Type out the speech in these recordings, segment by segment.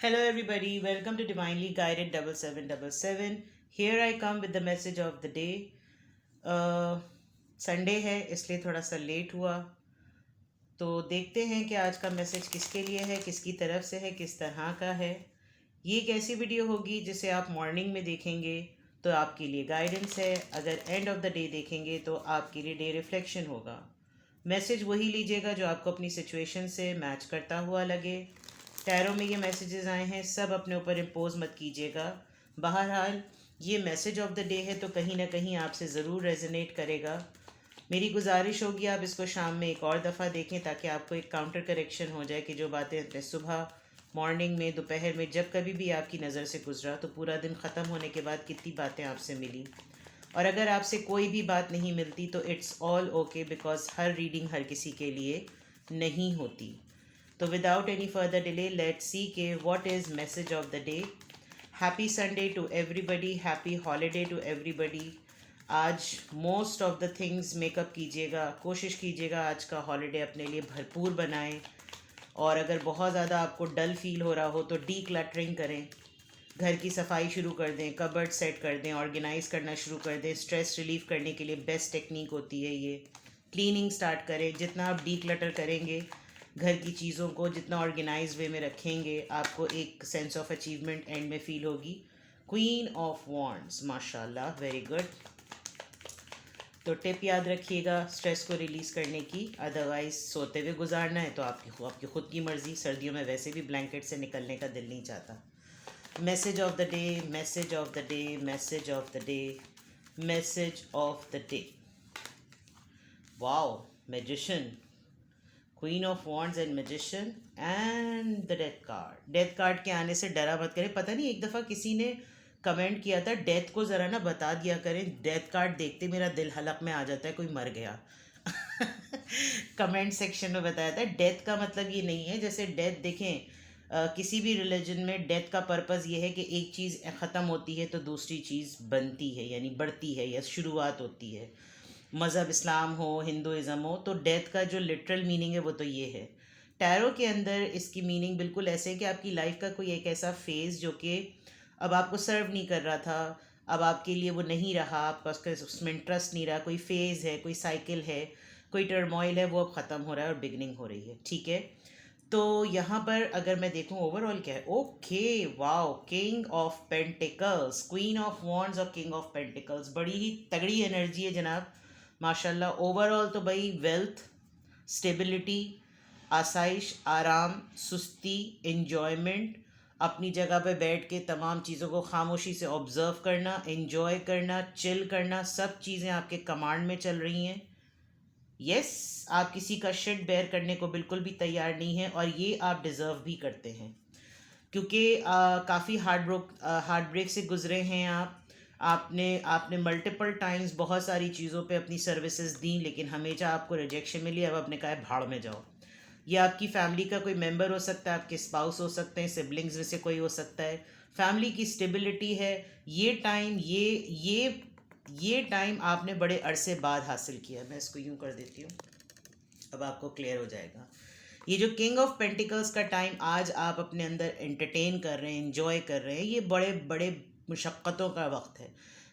Hello, everybody. Welcome to Divinely Guided 7777. Here I come with the message of the day. Sunday है इसलिए थोड़ा सा late हुआ, तो देखते हैं कि आज का मैसेज किसके लिए है, किसकी तरफ से है, किस तरह का है। ये एक ऐसी वीडियो होगी जिसे आप मॉर्निंग में देखेंगे तो आपके लिए गाइडेंस है, अगर एंड ऑफ द डे देखेंगे तो आपके लिए डे रिफ्लेक्शन होगा। मैसेज वही लीजिएगा जो आपको अपनी सिचुएशन से मैच करता हुआ लगे। टैरो में ये मैसेजेस आए हैं, सब अपने ऊपर इम्पोज मत कीजिएगा। बहरहाल ये मैसेज ऑफ द डे है तो कहीं ना कहीं आपसे ज़रूर रेजोनेट करेगा। मेरी गुजारिश होगी आप इसको शाम में एक और दफ़ा देखें ताकि आपको एक काउंटर करेक्शन हो जाए कि जो बातें सुबह मॉर्निंग में दोपहर में जब कभी भी आपकी नज़र से गुजरा तो पूरा दिन ख़त्म होने के बाद कितनी बातें आपसे मिली। और अगर आपसे कोई भी बात नहीं मिलती तो इट्स ऑल ओके, बिकॉज हर रीडिंग हर किसी के लिए नहीं होती। तो without any further delay let's see के what is message of the day. Happy Sunday to everybody, happy holiday to everybody. आज most of the things makeup कीजिएगा, कोशिश कीजिएगा आज का हॉलीडे अपने लिए भरपूर बनाएं। और अगर बहुत ज़्यादा आपको डल फील हो रहा हो तो डी क्लटरिंग करें, घर की सफाई शुरू कर दें, कबर्ड सेट कर दें, ऑर्गेनाइज करना शुरू कर दें। स्ट्रेस रिलीफ करने के लिए बेस्ट टेक्निक होती है ये। क्लीनिंग स्टार्ट करें, जितना आप डी क्लटर करेंगे घर की चीज़ों को, जितना ऑर्गेनाइज वे में रखेंगे, आपको एक सेंस ऑफ अचीवमेंट एंड में फील होगी। क्वीन ऑफ वॉन्ड्स, माशाल्लाह, वेरी गुड। तो टिप याद रखिएगा स्ट्रेस को रिलीज़ करने की, अदरवाइज़ सोते हुए गुजारना है तो आपकी खुद की मर्ज़ी। सर्दियों में वैसे भी ब्लैंकेट से निकलने का दिल नहीं चाहता। Message of the day, message of the day, message of the day, message of the day. Wow, magician, queen of wands and magician and the death card. Death card के आने से डरा मत करें। पता नहीं, एक दफ़ा किसी ने कमेंट किया था डेथ को ज़रा ना बता दिया करें, डेथ कार्ड देखते मेरा दिल हलक में आ जाता है, कोई मर गया। कमेंट सेक्शन में बताया था डेथ का मतलब ये नहीं है, जैसे डेथ देखें किसी भी रिलीजन में डेथ का पर्पज़ ये है कि एक चीज़ ख़त्म होती है तो दूसरी चीज़ बनती है, यानी बढ़ती है या शुरुआत होती है। मज़हब इस्लाम हो, हिंदुज़म हो, तो डेथ का जो लिटरल मीनिंग है वो तो ये है। टैरो के अंदर इसकी मीनिंग बिल्कुल ऐसे है कि आपकी लाइफ का कोई एक ऐसा फेज़ जो कि अब आपको सर्व नहीं कर रहा था, अब आपके लिए वो नहीं रहा, आपका उसमें इंटरेस्ट नहीं रहा, कोई फेज़ है, कोई साइकिल है, कोई टर्मोइल है, वो अब ख़त्म हो रहा है और बिगनिंग हो रही है। ठीक है, तो यहाँ पर अगर मैं देखूँ ओवरऑल क्या है, okay, wow, king of pentacles, queen of wands और किंग ऑफ पेंटिकल्स, बड़ी ही तगड़ी एनर्जी है जनाब, माशाल्लाह। ओवरऑल तो भाई वेल्थ, स्टेबिलिटी, आसाइश, आराम, सुस्ती, इन्जॉयमेंट, अपनी जगह पे बैठ के तमाम चीज़ों को खामोशी से ऑब्ज़र्व करना, इन्जॉय करना, चिल करना, सब चीज़ें आपके कमांड में चल रही हैं। यस, आप किसी का शिट बेयर करने को बिल्कुल भी तैयार नहीं हैं और ये आप डिज़र्व भी करते हैं, क्योंकि काफ़ी हार्ट ब्रेक से गुज़रे हैं आप। आपने आपने मल्टीपल टाइम्स बहुत सारी चीज़ों पे अपनी सर्विसेज दी, लेकिन हमेशा आपको रिजेक्शन मिली। अब आपने कहा है भाड़ में जाओ। ये आपकी फैमिली का कोई मेंबर हो सकता है, आपके स्पाउस हो सकते हैं, सिबलिंग्स में से कोई हो सकता है। फैमिली की स्टेबिलिटी है ये टाइम, ये टाइम आपने बड़े अरसे बाद हासिल किया। मैं इसको यूँ कर देती हूँ, अब आपको क्लियर हो जाएगा। ये जो किंग ऑफ पेंटिकल्स का टाइम आज आप अपने अंदर एंटरटेन कर रहे हैं, इंजॉय कर रहे हैं, ये बड़े बड़े मुशक्क़तों का वक्त है।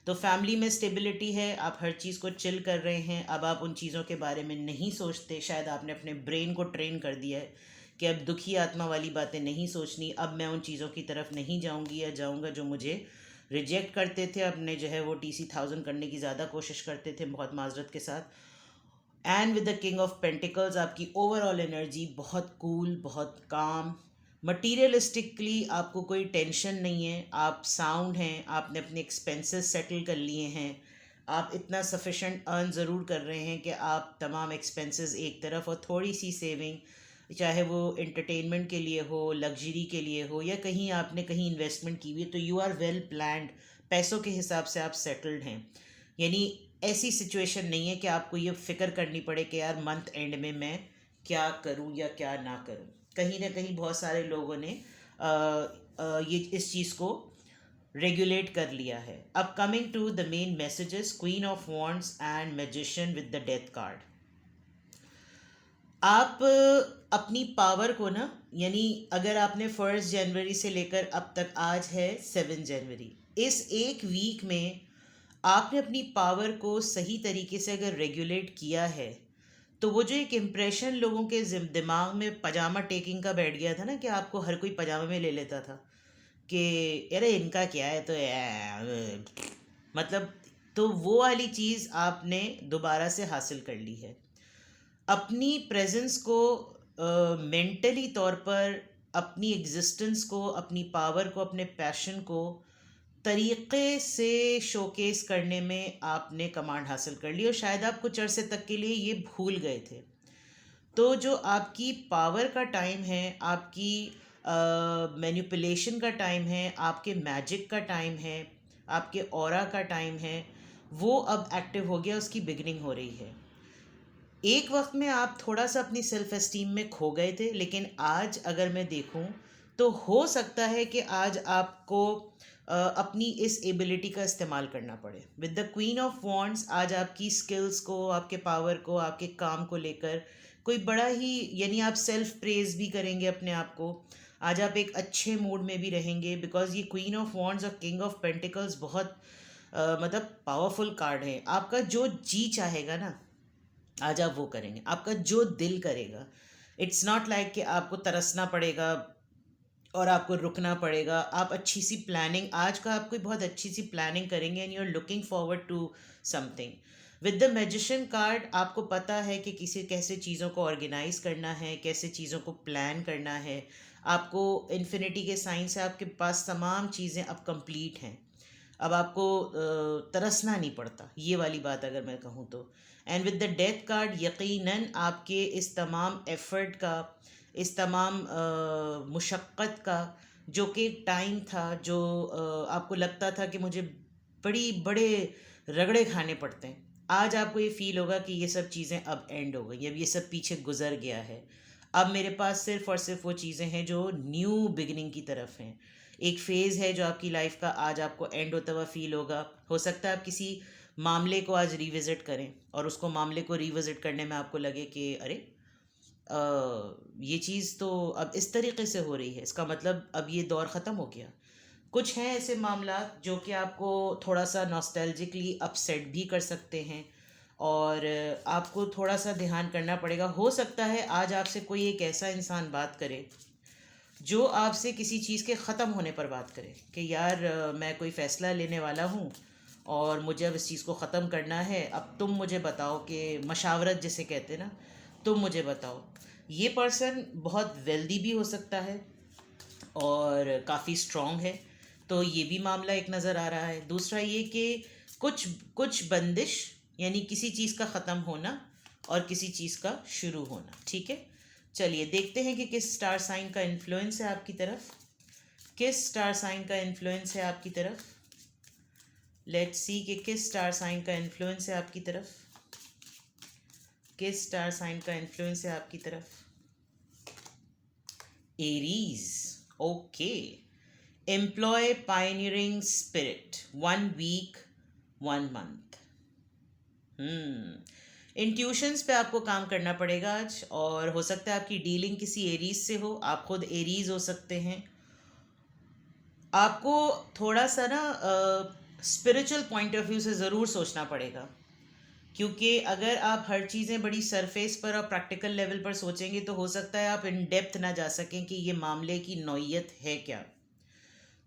तो फैमिली में स्टेबिलिटी है, आप हर चीज़ को चिल कर रहे हैं। अब आप उन चीज़ों के बारे में नहीं सोचते, शायद आपने अपने ब्रेन को ट्रेन कर दिया है कि अब दुखी आत्मा वाली बातें नहीं सोचनी, अब मैं उन चीज़ों की तरफ नहीं जाऊंगी या जाऊंगा जो मुझे रिजेक्ट करते थे। अपने जो है वो TC1000 करने की ज़्यादा कोशिश करते थे, बहुत माजरत के साथ। And with the king of pentacles आपकी ओवरऑल एनर्जी बहुत कूल, बहुत काम। मटीरियलिस्टिकली आपको कोई टेंशन नहीं है, आप साउंड हैं, आपने अपने एक्सपेंसेस सेटल कर लिए हैं, आप इतना सफिशेंट अर्न ज़रूर कर रहे हैं कि आप तमाम एक्सपेंसेस एक तरफ और थोड़ी सी सेविंग, चाहे वो एंटरटेनमेंट के लिए हो, लग्जरी के लिए हो, या कहीं आपने कहीं इन्वेस्टमेंट की हुई है, तो यू आर वेल प्लान्ड। पैसों के हिसाब से आप सेटल्ड हैं, यानी ऐसी सिचुएशन नहीं है कि आपको ये फ़िक्र करनी पड़े कि यार मंथ एंड में मैं क्या करूं या क्या ना करूं। कहीं ना कहीं बहुत सारे लोगों ने ये इस चीज़ को रेगुलेट कर लिया है। अब coming to the main messages, queen of wands and magician with the death card. आप अपनी पावर को ना, यानी अगर आपने 1 जनवरी से लेकर अब तक, आज है 7 जनवरी, इस एक वीक में आपने अपनी पावर को सही तरीके से अगर रेगुलेट किया है, तो वो जो एक इम्प्रेशन लोगों के दिमाग में पजामा टेकिंग का बैठ गया था ना, कि आपको हर कोई पजामा में ले लेता था कि अरे इनका क्या है, तो मतलब, तो वो वाली चीज़ आपने दोबारा से हासिल कर ली है। अपनी प्रेजेंस को मेंटली तौर पर, अपनी एग्जिस्टेंस को, अपनी पावर को, अपने पैशन को तरीक़े से शोकेस करने में आपने कमांड हासिल कर ली, और शायद आप कुछ अरसे तक के लिए ये भूल गए थे। तो जो आपकी पावर का टाइम है, आपकी मैनिपुलेशन का टाइम है, आपके मैजिक का टाइम है, आपके ऑरा का टाइम है, वो अब एक्टिव हो गया, उसकी बिगनिंग हो रही है। एक वक्त में आप थोड़ा सा अपनी सेल्फ एस्टीम में खो गए थे, लेकिन आज अगर मैं देखूं तो हो सकता है कि आज आपको अपनी इस एबिलिटी का इस्तेमाल करना पड़े। With the queen of wands, आज आपकी स्किल्स को, आपके पावर को, आपके काम को लेकर कोई बड़ा ही, यानी आप सेल्फ प्रेज भी करेंगे अपने आप को। आज आप एक अच्छे मूड में भी रहेंगे, बिकॉज ये क्वीन ऑफ वॉन्ड्स और किंग ऑफ पेंटिकल्स बहुत मतलब पावरफुल कार्ड है। आपका जो जी चाहेगा ना, आज आप वो करेंगे, आपका जो दिल करेगा। इट्स नॉट लाइक कि आपको तरसना पड़ेगा और आपको रुकना पड़ेगा। आप अच्छी सी प्लानिंग, आज का आप कोई बहुत अच्छी सी प्लानिंग करेंगे, and you are looking forward to something. With the magician card, आपको पता है कि किसी कैसे चीज़ों को ऑर्गेनाइज करना है, कैसे चीज़ों को प्लान करना है। आपको इन्फिनिटी के साइन से आपके पास तमाम चीज़ें अब कंप्लीट हैं। अब आपको तरसना नहीं पड़ता, ये वाली बात अगर मैं कहूँ तो। And with the death card, यकीनन आपके इस तमाम एफर्ट का, इस तमाम मुशक्क़त का, जो कि एक टाइम था, जो आपको लगता था कि मुझे बड़ी बड़े रगड़े खाने पड़ते हैं, आज आपको ये फील होगा कि ये सब चीज़ें अब एंड हो गई, अब ये सब पीछे गुजर गया है। अब मेरे पास सिर्फ़ और सिर्फ वो चीज़ें हैं जो न्यू बिगिनिंग की तरफ हैं। एक फ़ेज़ है जो आपकी लाइफ का आज आपको एंड होता हुआ फील होगा। हो सकता है आप किसी मामले को आज रिविज़िट करें, और उसको मामले को रिविज़िट करने में आपको लगे कि अरे ये चीज़ तो अब इस तरीके से हो रही है, इसका मतलब अब ये दौर ख़त्म हो गया। कुछ हैं ऐसे मामला जो कि आपको थोड़ा सा नॉस्टैल्जिकली अपसेट भी कर सकते हैं, और आपको थोड़ा सा ध्यान करना पड़ेगा। हो सकता है आज आपसे कोई एक ऐसा इंसान बात करे जो आपसे किसी चीज़ के ख़त्म होने पर बात करे कि यार मैं कोई फ़ैसला लेने वाला हूँ और मुझे अब इस चीज़ को ख़त्म करना है, अब तुम मुझे बताओ, कि मशावरत जिसे कहते हैं ना, तुम मुझे बताओ। ये पर्सन बहुत वेल्दी भी हो सकता है और काफ़ी स्ट्रॉन्ग है, तो ये भी मामला एक नज़र आ रहा है। दूसरा ये कि कुछ कुछ बंदिश, यानी किसी चीज़ का ख़त्म होना और किसी चीज़ का शुरू होना। ठीक है, चलिए देखते हैं कि किस स्टार साइन का इन्फ्लुएंस है आपकी तरफ, किस स्टार साइन का इन्फ्लुएंस है आपकी तरफ। लेट्स सी कि किस स्टार साइन का इन्फ्लुएंस है आपकी तरफ, किस स्टार साइन का इन्फ्लुएंस है आपकी तरफ। Aries, okay. Employ pioneering spirit, 1 week 1 month. Intuitions पे आपको काम करना पड़ेगा आज, और हो सकता है आपकी डीलिंग किसी एरीज से हो, आप खुद एरीज हो सकते हैं। आपको थोड़ा सा ना स्पिरिचुअल पॉइंट ऑफ व्यू से ज़रूर सोचना पड़ेगा, क्योंकि अगर आप हर चीज़ें बड़ी सरफेस पर और प्रैक्टिकल लेवल पर सोचेंगे तो हो सकता है आप इन डेप्थ ना जा सकें कि ये मामले की नौइयत है क्या।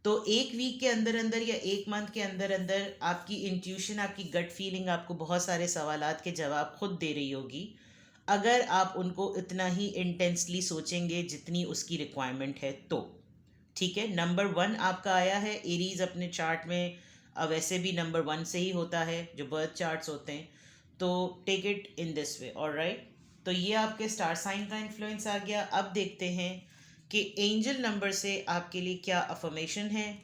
तो 1 वीक के अंदर अंदर या 1 मंथ के अंदर अंदर आपकी इंट्यूशन, आपकी गट फीलिंग आपको बहुत सारे सवालात के जवाब खुद दे रही होगी, अगर आप उनको इतना ही इंटेंसली सोचेंगे जितनी उसकी रिक्वायरमेंट है तो। ठीक है, नंबर 1 आपका आया है। एरीज अपने चार्ट में वैसे भी नंबर 1 से ही होता है जो बर्थ चार्ट्स होते हैं, तो take it in this way, alright. तो ये आपके स्टार साइन का इन्फ्लुएंस आ गया। अब देखते हैं कि एंजल नंबर से आपके लिए क्या अफर्मेशन है,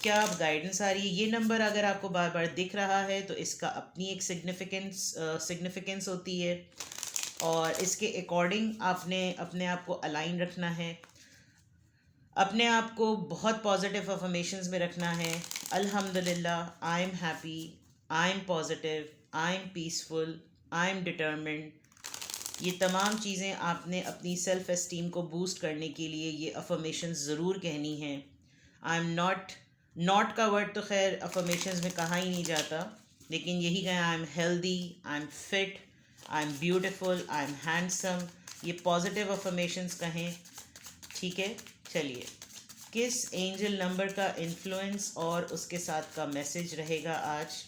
क्या गाइडेंस आ रही है। ये नंबर अगर आपको बार बार दिख रहा है तो इसका अपनी एक सिग्निफिकेंस होती है, और इसके अकॉर्डिंग आपने अपने आप को अलाइन रखना है, अपने आप को बहुत पॉजिटिव अफर्मेशंस में रखना है। अल्हम्दुलिल्लाह, I am happy, I am positive, I am peaceful, I am determined, ये तमाम चीज़ें आपने अपनी सेल्फ एस्टीम को बूस्ट करने के लिए ये अफर्मेशंस ज़रूर कहनी है। आई एम नॉट का वर्ड तो खैर अफर्मेशंस में कहा ही नहीं जाता, लेकिन यही कहें, I am healthy, I am fit, I am beautiful, I am handsome, ये पॉजिटिव अफर्मेशंस कहें। ठीक है, चलिए, किस एंजल नंबर का इन्फ्लुएंस और उसके साथ का मैसेज रहेगा आज?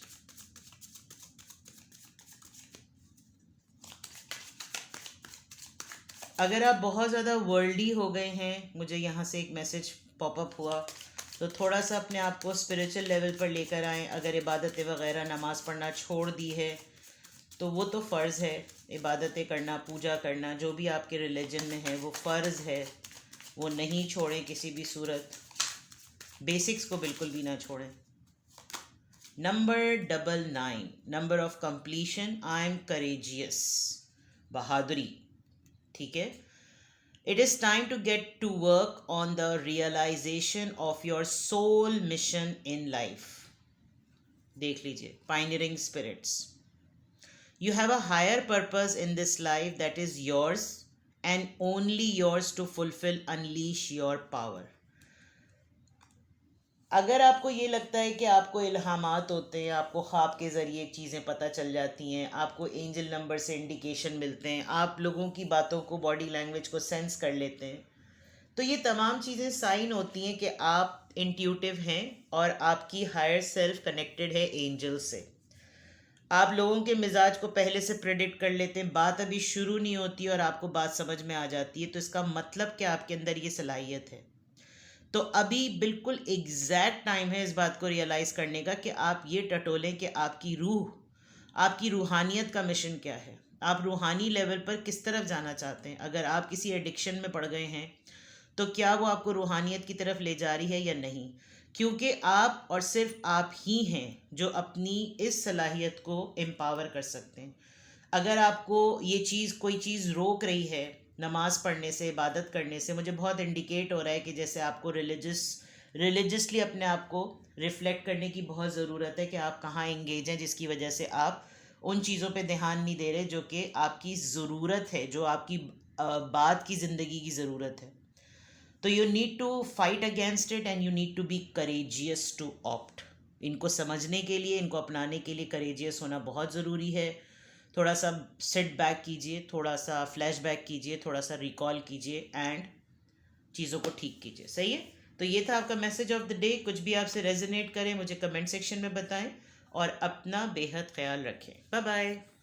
अगर आप बहुत ज़्यादा वर्ल्डी हो गए हैं, मुझे यहाँ से एक मैसेज पॉपअप हुआ, तो थोड़ा सा अपने आप को स्पिरिचुअल लेवल पर लेकर आएँ। अगर इबादतें वगैरह नमाज़ पढ़ना छोड़ दी है तो वो तो फ़र्ज़ है, इबादतें करना, पूजा करना, जो भी आपके रिलीजन में है वो फ़र्ज़ है, वो नहीं छोड़ें किसी भी सूरत, बेसिक्स को बिल्कुल भी ना छोड़ें। Number 99, number of completion, I am courageous, बहादुरी। ठीक है, it is time to get to work on the realization of your soul mission in life. देख लीजिए, pioneering spirits, you have a higher purpose in this life that is yours and only yours to fulfill. Unleash your power. अगर आपको ये लगता है कि आपको इल्हामात होते हैं, आपको ख्वाब के ज़रिए चीज़ें पता चल जाती हैं, आपको एंजल नंबर से इंडिकेशन मिलते हैं, आप लोगों की बातों को, बॉडी लैंग्वेज को सेंस कर लेते हैं, तो ये तमाम चीज़ें साइन होती हैं कि आप इंट्यूटिव हैं और आपकी हायर सेल्फ कनेक्टेड है एंजल से। आप लोगों के मिजाज को पहले से प्रेडिक्ट कर लेते हैं, बात अभी शुरू नहीं होती और आपको बात समझ में आ जाती है, तो इसका मतलब कि आपके अंदर ये सलाहियत है। तो अभी बिल्कुल एग्जैक्ट टाइम है इस बात को रियलाइज़ करने का कि आप ये टटोलें कि आपकी रूह, आपकी रूहानियत का मिशन क्या है, आप रूहानी लेवल पर किस तरफ जाना चाहते हैं। अगर आप किसी एडिक्शन में पड़ गए हैं तो क्या वो आपको रूहानियत की तरफ ले जा रही है या नहीं, क्योंकि आप और सिर्फ आप ही हैं जो अपनी इस सलाहियत को एम्पावर कर सकते हैं। अगर आपको ये चीज़, कोई चीज़ रोक रही है नमाज़ पढ़ने से, इबादत करने से, मुझे बहुत इंडिकेट हो रहा है कि जैसे आपको रिलीजियसली अपने आप को रिफ़्लेक्ट करने की बहुत ज़रूरत है कि आप कहाँ इंगेज हैं, जिसकी वजह से आप उन चीज़ों पे ध्यान नहीं दे रहे जो कि आपकी ज़रूरत है, जो आपकी बाद की ज़िंदगी की ज़रूरत है। तो you need to fight against it and you need to be courageous to opt. इनको समझने के लिए, इनको अपनाने के लिए करेजियस होना बहुत ज़रूरी है। थोड़ा सा सेट बैक कीजिए, थोड़ा सा फ्लैश बैक कीजिए, थोड़ा सा रिकॉल कीजिए एंड चीज़ों को ठीक कीजिए। सही है, तो ये था आपका मैसेज ऑफ द डे। कुछ भी आपसे रेजोनेट करें मुझे कमेंट सेक्शन में बताएं और अपना बेहद ख्याल रखें। Bye bye.